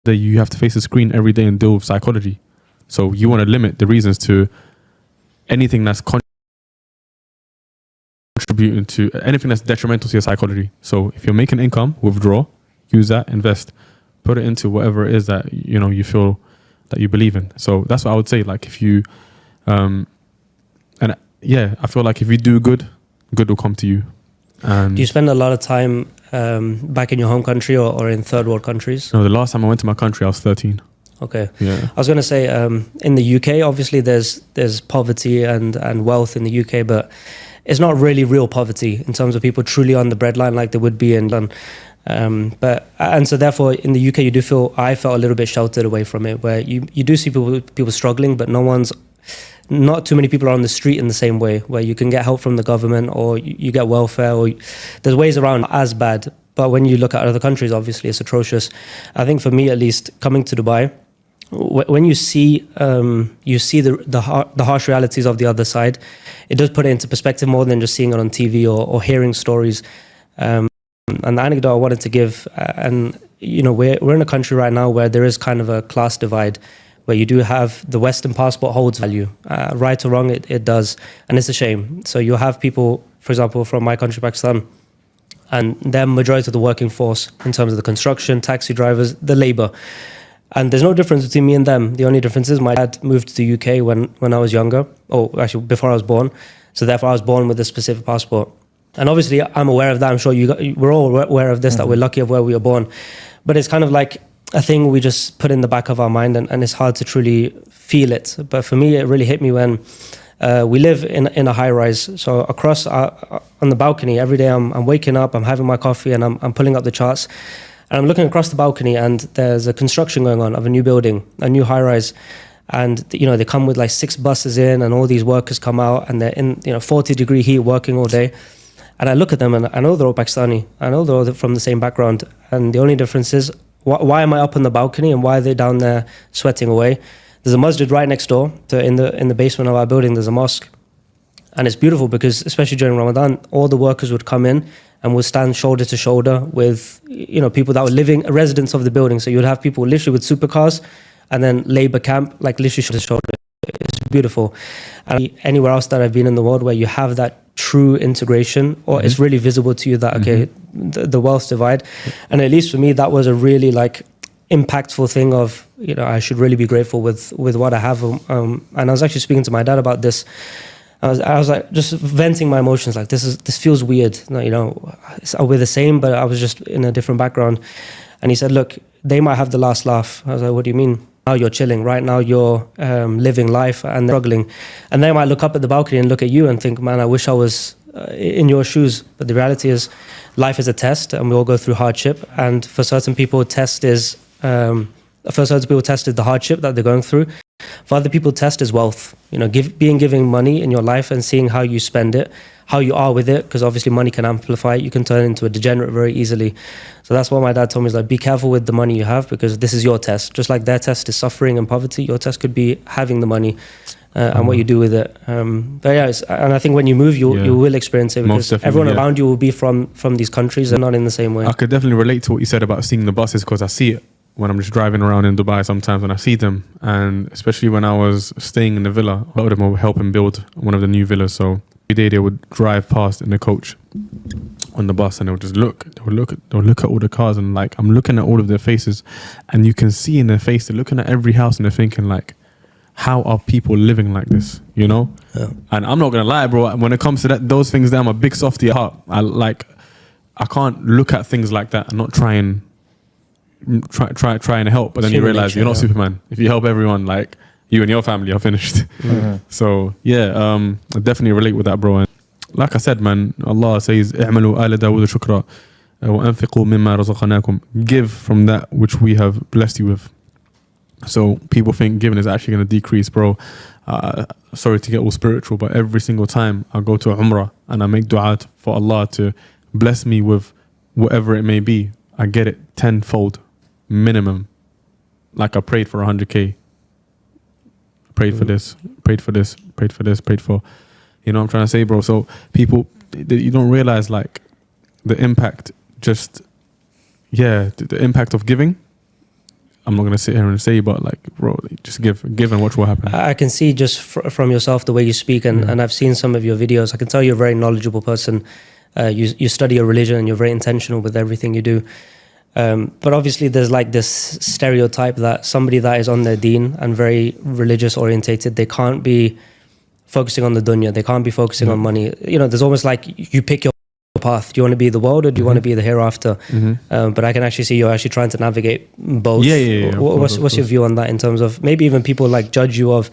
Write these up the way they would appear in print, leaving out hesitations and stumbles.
that you have to face a screen every day and deal with psychology. So you want to limit the reasons to anything that's contributing to anything that's detrimental to your psychology. So if you're making income, withdraw, use that, invest, put it into whatever it is that you feel that you believe in. So that's what I would say. Like if you, I feel like if you do good will come to you. And do you spend a lot of time back in your home country or in third world countries? No, the last time I went to my country, I was 13. Okay. Yeah. I was going to say, in the UK, obviously there's poverty and wealth in the UK, but it's not really real poverty in terms of people truly on the breadline like there would be in London. So therefore in the UK I felt a little bit sheltered away from it, where you do see people struggling, but not too many people are on the street in the same way, where you can get help from the government or you get welfare, or there's ways around as bad. But when you look at other countries, obviously it's atrocious. I think for me, at least, coming to Dubai, when you see the harsh realities of the other side, it does put it into perspective more than just seeing it on TV or hearing stories. And the anecdote I wanted to give, we're in a country right now where there is kind of a class divide, where you do have the Western passport holds value. Right or wrong, it does. And it's a shame. So you'll have people, for example, from my country, Pakistan, and they're majority of the working force in terms of the construction, taxi drivers, the labor. And there's no difference between me and them. The only difference is my dad moved to the UK when I was younger, or actually before I was born. So therefore I was born with a specific passport. And obviously I'm aware of that. I'm sure we're all aware of this, that we're lucky of where we were born. But it's kind of like a thing we just put in the back of our mind, and it's hard to truly feel it. But for me, it really hit me when we live in a high rise. So across on the balcony, every day I'm waking up, I'm having my coffee, and I'm pulling up the charts. And I'm looking across the balcony, and there's a construction going on of a new building, a new high rise. And, they come with like 6 buses in, and all these workers come out, and they're in, 40-degree heat working all day. And I look at them, and I know they're all Pakistani. I know they're all from the same background. And the only difference is, why am I up on the balcony, and why are they down there sweating away? There's a masjid right next door. So in the basement of our building, there's a mosque. And it's beautiful because, especially during Ramadan, all the workers would come in and would stand shoulder to shoulder with, people that were residents of the building. So you would have people literally with supercars, and then labor camp, like literally shoulder to shoulder. It's beautiful. And anywhere else that I've been in the world where you have that true integration, or it's really visible to you that, okay, the wealth divide. And at least for me, that was a really impactful thing of, I should really be grateful with what I have. And I was actually speaking to my dad about this. I was like just venting my emotions, like this feels weird. We're the same, but I was just in a different background. And he said, look, they might have the last laugh. I was like, what do you mean? Now you're chilling. Right now you're living life and struggling. And they might look up at the balcony and look at you and think, man, I wish I was in your shoes. But the reality is, life is a test, and we all go through hardship. And for certain people, test is the hardship that they're going through. For other people, test is wealth. Giving money in your life and seeing how you spend it, how you are with it, because obviously money can amplify it. You can turn into a degenerate very easily. So that's what my dad told me, is like, be careful with the money you have, because this is your test. Just like their test is suffering and poverty, your test could be having the money and what you do with it. But yeah, and I think when you move, you will experience it, because everyone around you will be from these countries and not in the same way. I could definitely relate to what you said about seeing the buses, because I see it when I'm just driving around in Dubai sometimes, and I see them. And especially when I was staying in the villa, a lot of them were helping build one of the new villas. So every day they would drive past in the coach on the bus, and they would just look at all the cars, and like, I'm looking at all of their faces, and you can see in their face, they're looking at every house and they're thinking like, how are people living like this? Yeah. And I'm not gonna lie, bro, when it comes to those things, I'm a big softy at heart. I can't look at things like that and not try and help, but then you realize you're not Superman. If you help everyone, like, you and your family are finished. So I definitely relate with that, bro. And like I said, man, Allah says, "I'malu ala Dawud shukra wa anfiqu mimma razaqnakum." Give from that which we have blessed you with. So people think giving is actually going to decrease, bro. Sorry to get all spiritual, but every single time I go to Umrah and I make dua for Allah to bless me with whatever it may be, I get it tenfold minimum. Like I prayed for 100K. Prayed for this, prayed for this, prayed for this, prayed for, what I'm trying to say, bro. So people, you don't realize like the impact, the impact of giving. I'm not gonna sit here and say, but like, bro, just give and watch what happens. I can see just from yourself the way you speak, and I've seen some of your videos. I can tell you're a very knowledgeable person. You study your religion, and you're very intentional with everything you do. But obviously, there's like this stereotype that somebody that is on their deen and very religious orientated, they can't be focusing on the dunya. They can't be focusing on money. You know, there's almost like you pick your path. Do you want to be the world, or do you want to be the hereafter? But I can actually see you're actually trying to navigate both. What's your view on that in terms of maybe even people like judge you of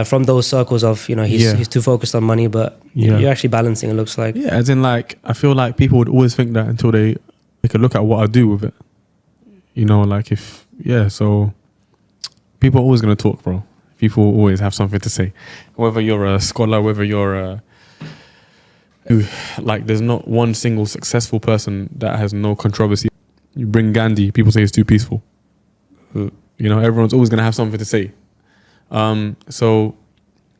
from those circles of, you know, he's too focused on money, but you're actually balancing, it looks like. Yeah, as in like, I feel like people would always think that until they could look at what I do with it. You know, like so people are always going to talk, bro. People always have something to say. Whether you're a scholar, whether you're like, there's not one single successful person that has no controversy. You bring Gandhi, people say it's too peaceful. You know, everyone's always going to have something to say. So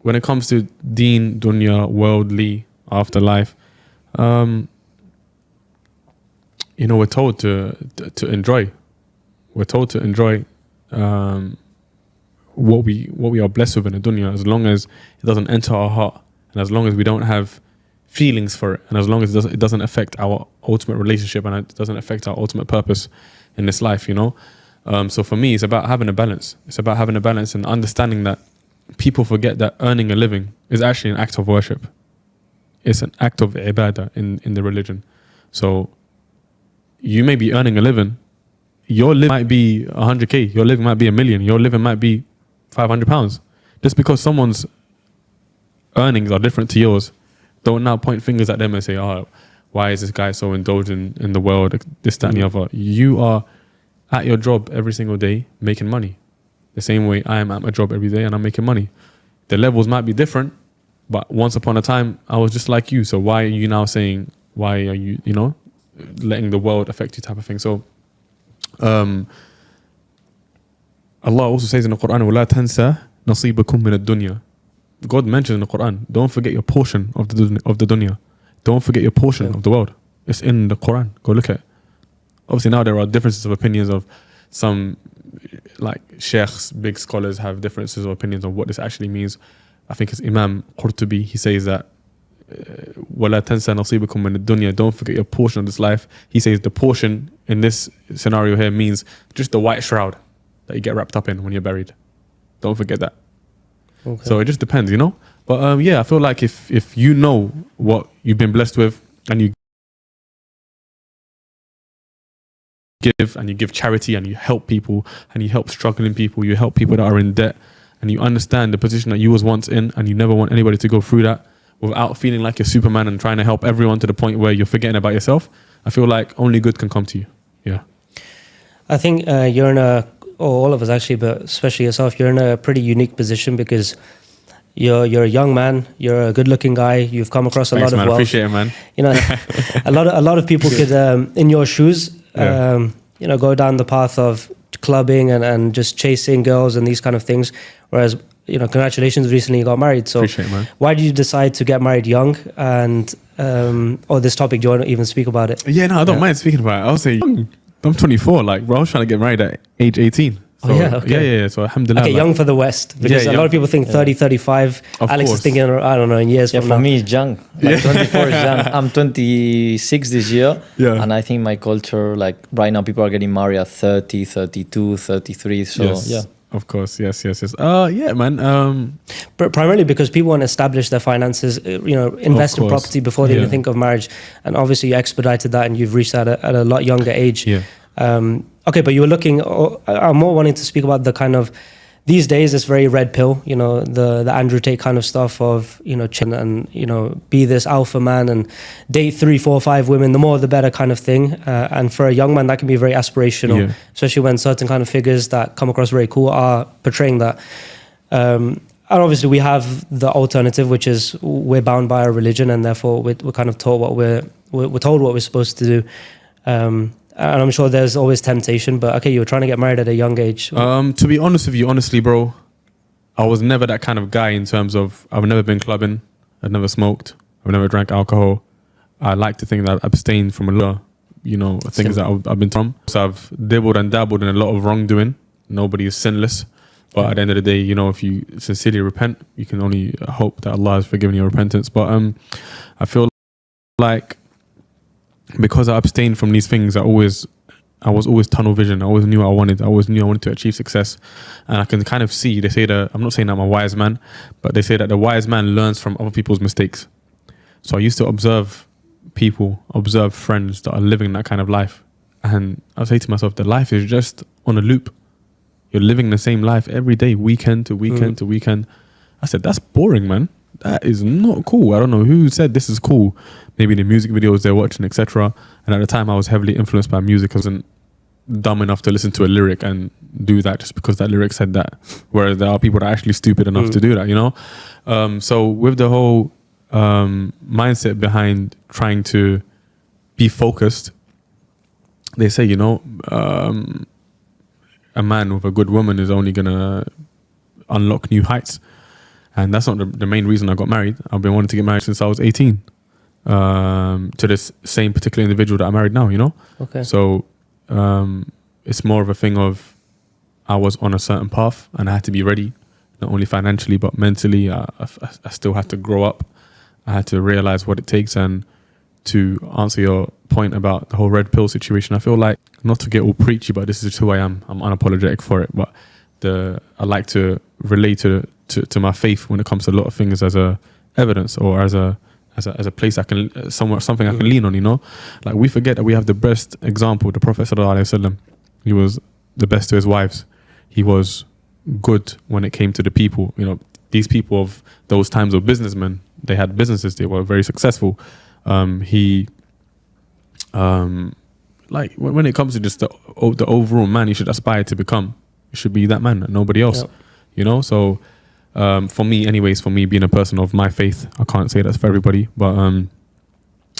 when it comes to deen, dunya, worldly, afterlife, you know, we're told to enjoy. We're told to enjoy what we are blessed with in the dunya, as long as it doesn't enter our heart, and as long as we don't have feelings for it, and as long as it doesn't affect our ultimate relationship, and it doesn't affect our ultimate purpose in this life, you know. So for me, it's about having a balance. It's about having a balance and understanding that people forget that earning a living is actually an act of worship. It's an act of ibadah in the religion. So you may be earning a living. Your living might be 100K. Your living might be $1 million. Your living might be £500. Just because someone's earnings are different to yours, don't now point fingers at them and say, oh, why is this guy so indulgent in the world, this, that, and the other. You are at your job every single day making money. The same way I am at my job every day and I'm making money. The levels might be different, but once upon a time, I was just like you. So why are you now saying, why are you, you know, letting the world affect you type of thing? So Allah also says in the Quran, وَلَا تَنْسَى نَصِيبَكُم مِّنَ الدُّنْيا. God mentions in the Quran, don't forget your portion of the dunya. Don't forget your portion of the world. It's in the Quran. Go look at it. Obviously now there are differences of opinions of some, like sheikhs, big scholars have differences of opinions on what this actually means. I think it's Imam Qurtubi. He says that وَلَا تَنْسَى نَصِيبَكُم مِّنَ الدُّنْيا. Don't forget your portion of this life. He says the portion in this scenario here means just the white shroud that you get wrapped up in when you're buried. Don't forget that. Okay. So it just depends, you know. But I feel like if you know what you've been blessed with, and you give charity, and you help people, and you help struggling people, you help people that are in debt, and you understand the position that you was once in, and you never want anybody to go through that without feeling like you're Superman and trying to help everyone to the point where you're forgetting about yourself, I feel like only good can come to you. Yeah. I think you're in all of us actually, but especially yourself, you're in a pretty unique position because you're a young man, you're a good-looking guy, you've come across a lot of man. wealth. Appreciate it, man. You know, a lot of people could, in your shoes, you know, go down the path of clubbing and just chasing girls and these kind of things. Whereas, you know, congratulations, recently you got married. So appreciate it, man. Why did you decide to get married young? And this topic, do you want to even speak about it? Yeah, no, I don't mind speaking about it. I'll say I'm 24, like, bro, I was trying to get married at age 18. So, okay. Yeah. So alhamdulillah. Okay, young for the West. Because a lot of people think 30, 35. Of Alex course. is thinking, I don't know, in years from now. For me, it's young. Like 24 is young. I'm 26 this year. Yeah. And I think my culture, like right now, people are getting married at 30, 32, 33. So, yes. Of course, yes. Yeah, man. Primarily because people want to establish their finances, you know, invest in property before they even think of marriage. And obviously you expedited that and you've reached that at a lot younger age. Yeah. Okay, but you were looking, I'm more wanting to speak about the kind of, these days it's very red pill, you know, the Andrew Tate kind of stuff of, you know, chin and, you know, be this alpha man and date 3, 4, 5 women, the more the better kind of thing. And for a young man, that can be very aspirational, especially when certain kind of figures that come across very cool are portraying that. And obviously we have the alternative, which is we're bound by our religion and therefore we're kind of taught what we're told what we're supposed to do. And I'm sure there's always temptation, but okay, you were trying to get married at a young age. To be honest with you, honestly, bro, I was never that kind of guy in terms of, I've never been clubbing, I've never smoked, I've never drank alcohol. I like to think that I've abstained from a lot, you know, things that I've been from. So I've dibbled and dabbled in a lot of wrongdoing, nobody is sinless. But at the end of the day, you know, if you sincerely repent, you can only hope that Allah has forgiven your repentance. But I feel like because I abstained from these things, I was always tunnel vision. I always knew what I wanted. I always knew I wanted to achieve success. And I can kind of see, they say that, I'm not saying I'm a wise man, but they say that the wise man learns from other people's mistakes. So I used to observe friends that are living that kind of life. And I say to myself, the life is just on a loop. You're living the same life every day, weekend to weekend to weekend. I said, that's boring, man. That is not cool. I don't know who said this is cool. Maybe the music videos they're watching, etc. And at the time, I was heavily influenced by music. I wasn't dumb enough to listen to a lyric and do that just because that lyric said that. Whereas there are people that are actually stupid enough to do that, you know? So with the whole mindset behind trying to be focused, they say, you know, a man with a good woman is only going to unlock new heights. And that's not the main reason I got married. I've been wanting to get married since I was 18 to this same particular individual that I'm married now, you know? Okay. So it's more of a thing of I was on a certain path and I had to be ready, not only financially, but mentally. I still had to grow up. I had to realize what it takes. And to answer your point about the whole red pill situation, I feel like, not to get all preachy, but this is who I am. I'm unapologetic for it. But I like to relate to my faith when it comes to a lot of things as a evidence or as a place I can something I can lean on, you know. Like, we forget that we have the best example, the Prophet sallallahu alaihi wasallam. He was the best to his wives. He was good when it came to the people, you know. These people of those times were businessmen. They had businesses. They were very successful. Like when it comes to just the overall man you should aspire to become, you should be that man and nobody else. Yep. You know. So for me being a person of my faith, I can't say that's for everybody, but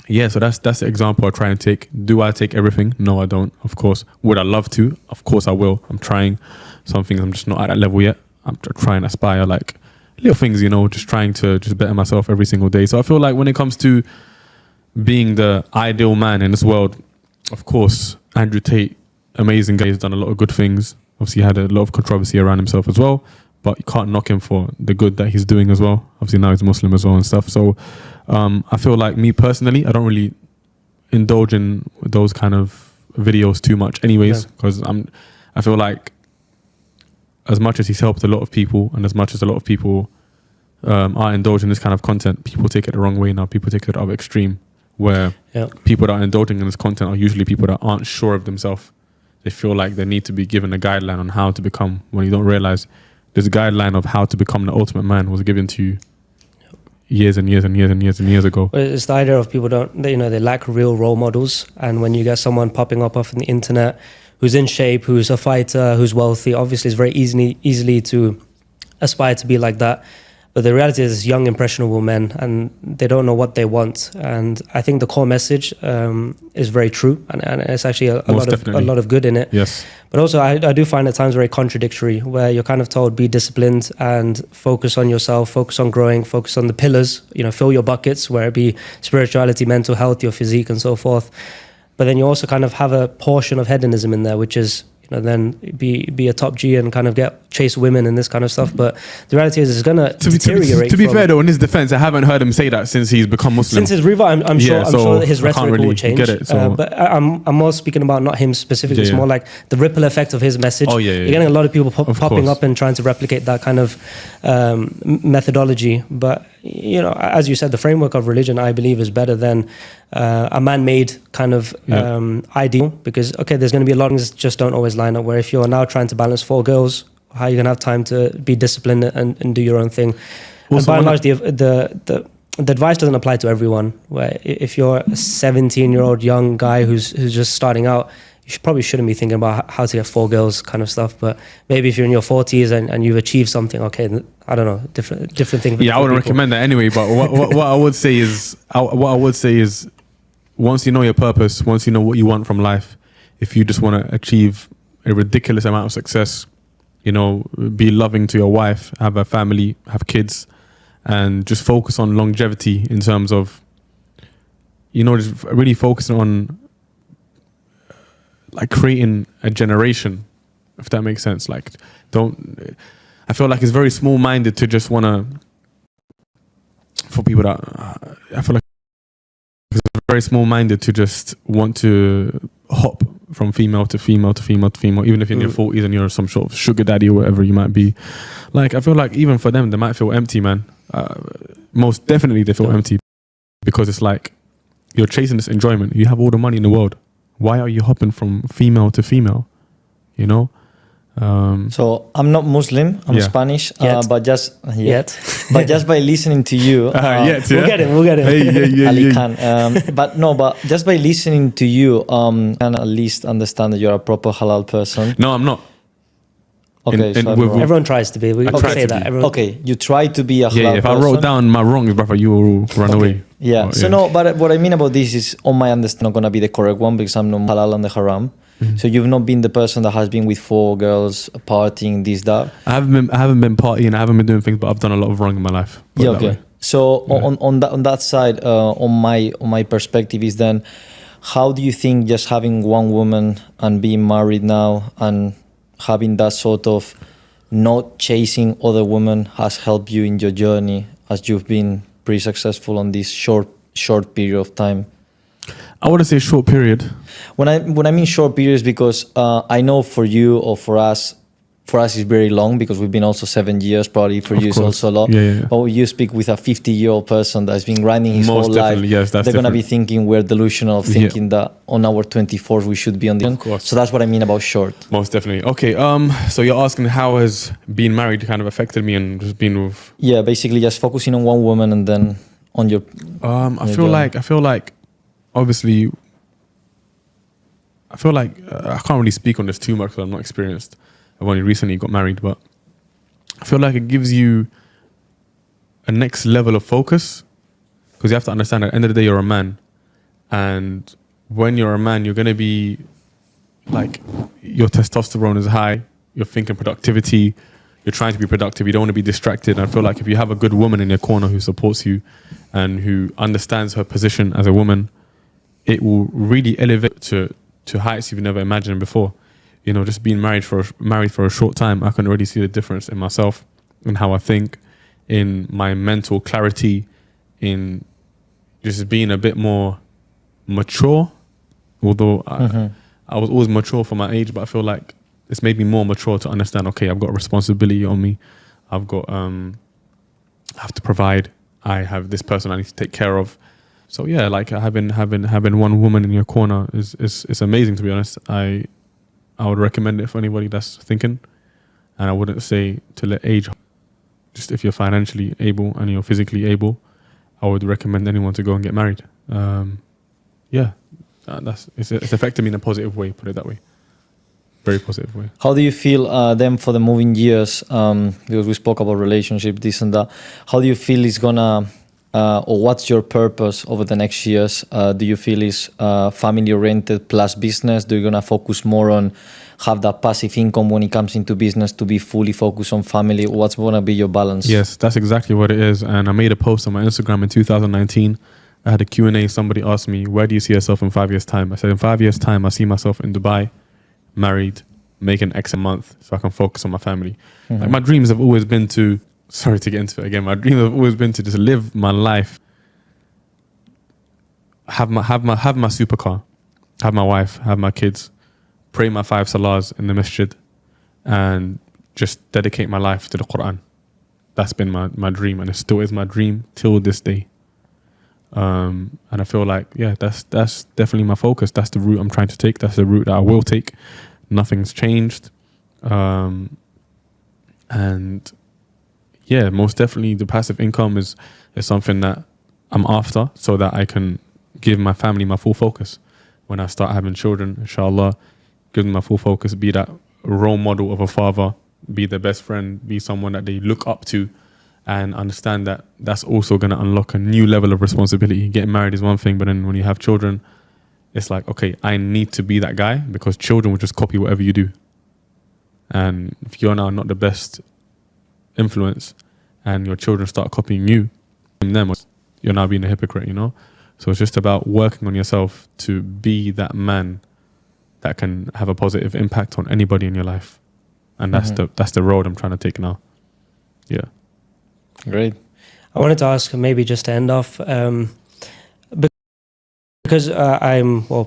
yeah, so that's the example I try and take. Do I take everything? No, I don't. Of course. Would I love to? Of course I will. I'm trying. Some things I'm just not at that level yet. I'm trying to aspire, like little things, you know, just trying to just better myself every single day. So I feel like when it comes to being the ideal man in this world, of course, Andrew Tate, amazing guy, he's done a lot of good things. Obviously, he had a lot of controversy around himself as well, but you can't knock him for the good that he's doing as well. Obviously, now he's Muslim as well and stuff. So I feel like, me personally, I don't really indulge in those kind of videos too much anyways, because I feel like as much as he's helped a lot of people and as much as a lot of people are indulging in this kind of content, people take it the wrong way now. People take it out of extreme, where people that are indulging in this content are usually people that aren't sure of themselves. They feel like they need to be given a guideline on how to become, when you don't realize this guideline of how to become the ultimate man was given to you years and years and years and years and years ago. It's the idea of people they lack real role models. And when you get someone popping up off the internet who's in shape, who's a fighter, who's wealthy, obviously it's very easily to aspire to be like that. But the reality is, young, impressionable men, and they don't know what they want. And I think the core message is very true, and it's actually a lot of good in it. Yes. But also, I do find at times very contradictory, where you're kind of told, be disciplined and focus on yourself, focus on growing, focus on the pillars, you know, fill your buckets, where it be spirituality, mental health, your physique, and so forth. But then you also kind of have a portion of hedonism in there, which is, then be a top G and kind of chase women and this kind of stuff. But the reality is, it's going to deteriorate. To be fair though, in his defense, I haven't heard him say that since he's become Muslim. Since his revert, I'm sure that his rhetoric will change. Get it, so. But I'm more speaking about not him specifically. It's more like the ripple effect of his message. You're getting a lot of people popping up and trying to replicate that kind of methodology. But as you said, the framework of religion, I believe, is better than a man-made kind of ideal, because there's going to be a lot of things that just don't always line up, where if you're now trying to balance 4 girls, how are you going to have time to be disciplined and do your own thing? Also, and by and large, the advice doesn't apply to everyone, where if you're a 17-year-old young guy who's just starting out, you probably shouldn't be thinking about how to get 4 girls kind of stuff. But maybe if you're in your 40s and you've achieved something, I don't know, different thing. Yeah, I wouldn't recommend that anyway. But what I would say is, once you know your purpose, once you know what you want from life, if you just want to achieve a ridiculous amount of success, be loving to your wife, have a family, have kids, and just focus on longevity in terms of, just really focusing on like creating a generation if that makes sense. Like, don't. I feel like it's very small-minded to just want to. For people that I feel like it's very small-minded to just want to hop from female to female to female to female, even if you're in your 40s and you're some sort of sugar daddy or whatever you might be. Like, I feel like even for them, they might feel empty, man. Most definitely they feel empty, because it's like you're chasing this enjoyment. You have all the money in the world. Why are you hopping from female to female? You know? So I'm not Muslim, I'm Spanish, but just but just by listening to you, We'll get him. Hey, Ali Khan. But just by listening to you, can at least understand that you're a proper halal person. No, I'm not. Okay, so everyone tries to be. We can say that. Okay, you try to be a halal if person. I wrote down my wrongs, brother, you will run away. Yeah. But, so no, but what I mean about this is, on my understanding, not gonna be the correct one because I'm not halal and the haram. So you've not been the person that has been with 4 girls, partying, this, that. I haven't been partying. I haven't been doing things, but I've done a lot of wrong in my life. Yeah. Okay. So on that side, on my perspective is then, how do you think just having one woman and being married now and having that sort of not chasing other women has helped you in your journey, as you've been pretty successful on this short period of time? I want to say short period. When I mean short periods, because I know for you or for us it's very long, because we've been also 7 years. Probably for you it's also a lot. Yeah. But when you speak with a 50-year-old person that's been grinding his whole life, yes, they're going to be thinking we're delusional, thinking that on our 24th we should be on the end. So that's what I mean about short. Most definitely. Okay. So you're asking how has being married kind of affected me and just being with? Yeah, basically just focusing on one woman and then on your. I feel like. Obviously, I feel like I can't really speak on this too much because I'm not experienced. I've only recently got married, but I feel like it gives you a next level of focus, because you have to understand at the end of the day you're a man, and when you're a man you're going to be like, your testosterone is high, you're thinking productivity, you're trying to be productive, you don't want to be distracted. And I feel like if you have a good woman in your corner who supports you and who understands her position as a woman, it will really elevate to heights you've never imagined before. You know, just being married for a short time, I can already see the difference in myself, in how I think, in my mental clarity, in just being a bit more mature. Although I was always mature for my age, but I feel like it's made me more mature to understand, okay, I've got a responsibility on me. I've got, I have to provide. I have this person I need to take care of. So yeah, like having one woman in your corner is amazing, to be honest. I would recommend it for anybody that's thinking, and I wouldn't say to let age. Just if you're financially able and you're physically able, I would recommend anyone to go and get married. It's affected me in a positive way. Put it that way, very positive way. How do you feel then for the moving years? Because we spoke about relationship, this and that. How do you feel it's gonna? Or what's your purpose over the next years? Do you feel is family oriented plus business? Do you gonna focus more on have that passive income when it comes into business to be fully focused on family? What's gonna be your balance? Yes, that's exactly what it is. And I made a post on my Instagram in 2019. I had a Q&A. Somebody asked me, where do you see yourself in 5 years' time? I said, in 5 years' time, I see myself in Dubai, married, making X a month so I can focus on my family. Like, my dreams have always been to, sorry to get into it again, my dreams have always been to just live my life, have my supercar, have my wife, have my kids, pray my 5 salahs in the masjid, and just dedicate my life to the Quran. That's been my dream, and it still is my dream till this day. And I feel like, yeah, that's definitely my focus. That's the route I'm trying to take. That's the route that I will take. Nothing's changed. And yeah, most definitely the passive income is something that I'm after, so that I can give my family my full focus. When I start having children, inshallah, give them my full focus, be that role model of a father, be their best friend, be someone that they look up to, and understand that that's also going to unlock a new level of responsibility. Getting married is one thing, but then when you have children, it's like, okay, I need to be that guy, because children will just copy whatever you do. And if you're now not the best influence and your children start copying you, them, you're now being a hypocrite, you know? So it's just about working on yourself to be that man that can have a positive impact on anybody in your life. and that's the road I'm trying to take now. Yeah. Great. I wanted to ask, maybe just to end off, because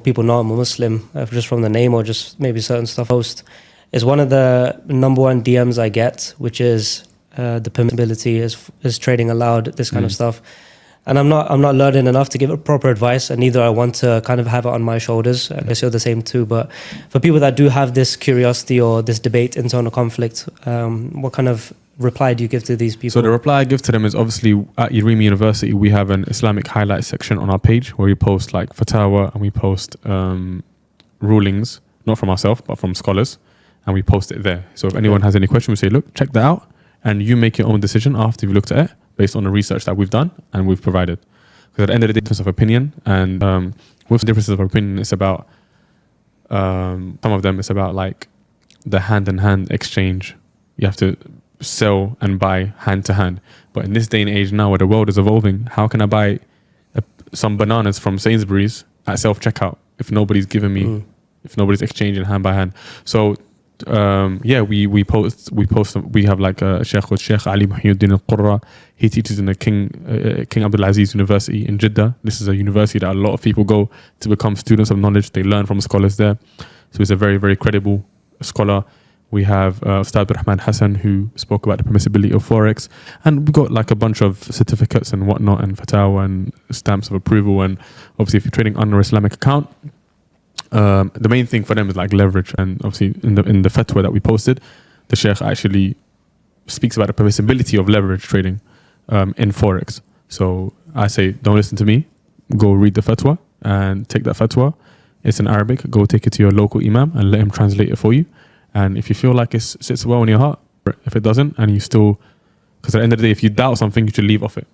people know I'm a Muslim, just from the name or just maybe certain stuff I post, is one of the number one DMs I get, which is the permissibility, is trading allowed, this kind of stuff. And I'm not learned enough to give it proper advice, and neither I want to kind of have it on my shoulders. I guess you're the same too. But for people that do have this curiosity or this debate, internal conflict, what kind of reply do you give to these people? So the reply I give to them is, obviously at Yarimi University we have an Islamic highlight section on our page where we post like fatwa, and we post rulings, not from ourselves but from scholars, and we post it there. So if anyone has any question, we say, look, check that out, and you make your own decision after you've looked at it based on the research that we've done and we've provided. Because at the end of the day, difference of opinion, and with the differences of opinion, it's about some of them, it's about like the hand-in-hand exchange. You have to sell and buy hand to hand. But in this day and age now, where the world is evolving, how can I buy some bananas from Sainsbury's at self-checkout if nobody's giving me, if nobody's exchanging hand by hand? So we post. We have like a Sheikh called Sheikh Ali Muhyiddin al-Qurra. He teaches in the King Abdulaziz University in Jeddah. This is a university that a lot of people go to become students of knowledge. They learn from scholars there. So he's a very, very credible scholar. We have Ustad Rahman Hassan, who spoke about the permissibility of Forex. And we've got like a bunch of certificates and whatnot, and fatwa and stamps of approval. And obviously, if you're trading under Islamic account, the main thing for them is like leverage. And obviously, in the fatwa that we posted, the Sheikh actually speaks about the permissibility of leverage trading in Forex. So I say, don't listen to me. Go read the fatwa and take that fatwa. It's in Arabic. Go take it to your local imam and let him translate it for you. And if you feel like it sits well in your heart, if it doesn't, and you still, because at the end of the day, if you doubt something, you should leave off it.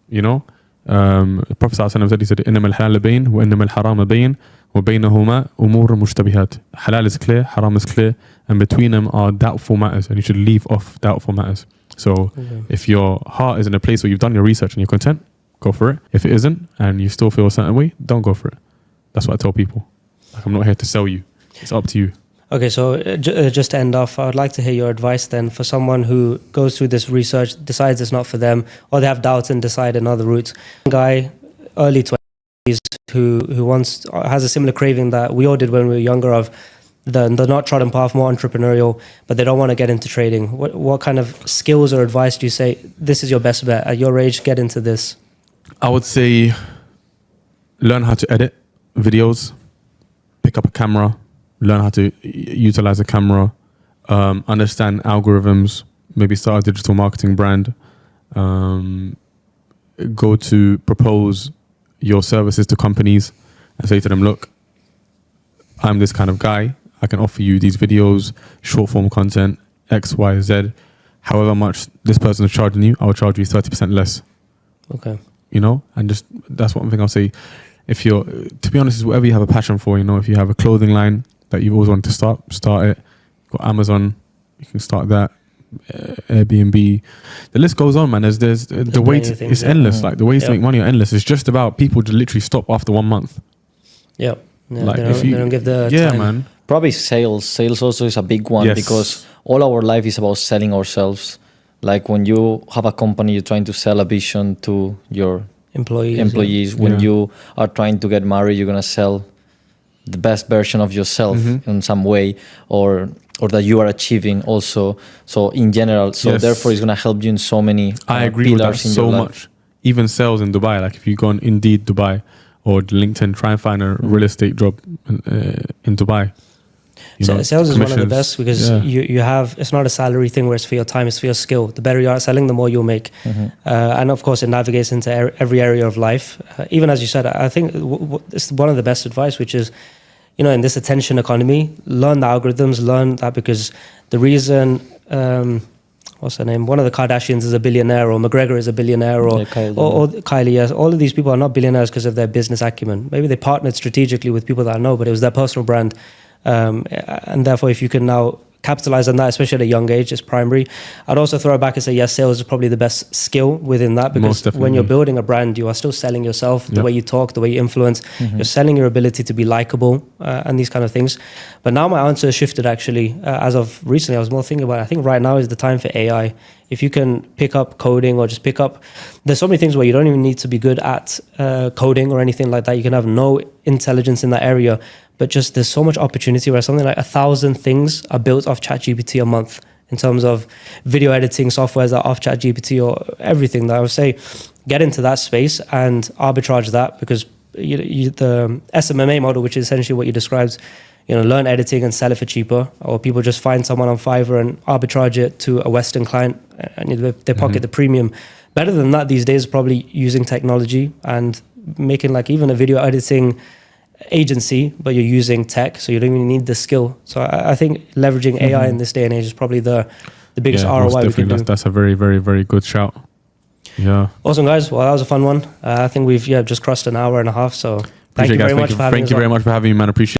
You know, the Prophet ﷺ said, he said, إنما الحلال بين وإنما الحرام بين وبينهما أمور مشتبهات. Halal is clear, haram is clear, and between them are doubtful matters, and you should leave off doubtful matters. So if your heart is in a place where you've done your research and you're content, go for it. If it isn't, and you still feel a certain way, don't go for it. That's what I tell people. Like, I'm not here to sell you. It's up to you. Okay, so just to end off, I would like to hear your advice then for someone who goes through this research, decides it's not for them, or they have doubts and decide another route. A guy, early 20s, who has a similar craving that we all did when we were younger, of the not trodden path, more entrepreneurial, but they don't want to get into trading. What kind of skills or advice do you say, this is your best bet? At your age, get into this. I would say learn how to edit videos, pick up a camera, learn how to utilize a camera, understand algorithms, maybe start a digital marketing brand, go to propose your services to companies and say to them, look, I'm this kind of guy. I can offer you these videos, short form content, X, Y, Z. However much this person is charging you, I'll charge you 30% less. Okay. You know, and just, that's one thing I'll say. If you're, to be honest, is whatever you have a passion for, you know, if you have a clothing line that you've always wanted to start it. You've got Amazon, you can start that. Airbnb, the list goes on, man. There's the way it's endless. Like the ways to make money are endless. It's just about people to literally stop after 1 month. Yeah, like they don't give the time. Man. Probably sales also is a big one, because all our life is about selling ourselves. Like when you have a company, you're trying to sell a vision to your employees. When you are trying to get married, you're gonna sell the best version of yourself in some way, or that you are achieving also. So in general, therefore it's going to help you in so many I agree with that so much. Even sales in Dubai, like if you go on Indeed Dubai or LinkedIn, try and find a real estate job in Dubai. Sales is one of the best, because you have, it's not a salary thing where it's for your time, it's for your skill. The better you are at selling, the more you'll make. And of course, it navigates into every area of life. Even as you said, I think it's one of the best advice, which is, you know, in this attention economy, learn the algorithms, learn that, because the reason, what's her name? One of the Kardashians is a billionaire, or McGregor is a billionaire, or Kylie, yes. All of these people are not billionaires because of their business acumen. Maybe they partnered strategically with people that I know, but it was their personal brand. And therefore, if you can now capitalize on that, especially at a young age. It's primary. I'd also throw it back and say, yes, sales is probably the best skill within that, because when you're building a brand, you are still selling yourself, the way you talk, the way you influence. You're selling your ability to be likable and these kind of things. But now my answer has shifted actually. As of recently, I was more thinking about it. I think right now is the time for AI. If you can pick up coding or just pick up, there's so many things where you don't even need to be good at coding or anything like that. You can have no intelligence in that area, but just there's so much opportunity where something like 1,000 things are built off ChatGPT a month in terms of video editing softwares that are off ChatGPT or everything. That I would say get into that space and arbitrage that, because the SMMA model, which is essentially what you described, learn editing and sell it for cheaper, or people just find someone on Fiverr and arbitrage it to a Western client and they pocket the premium. Better than that these days, probably using technology and making like even a video editing agency, but you're using tech, so you don't even need the skill. So I think leveraging AI in this day and age is probably the biggest ROI we can do. That's a very, very, very good shout. Yeah. Awesome, guys. Well, that was a fun one. I think we've just crossed an hour and a half. So thank you very much for having me. Thank you very much for having me, man. Appreciate it.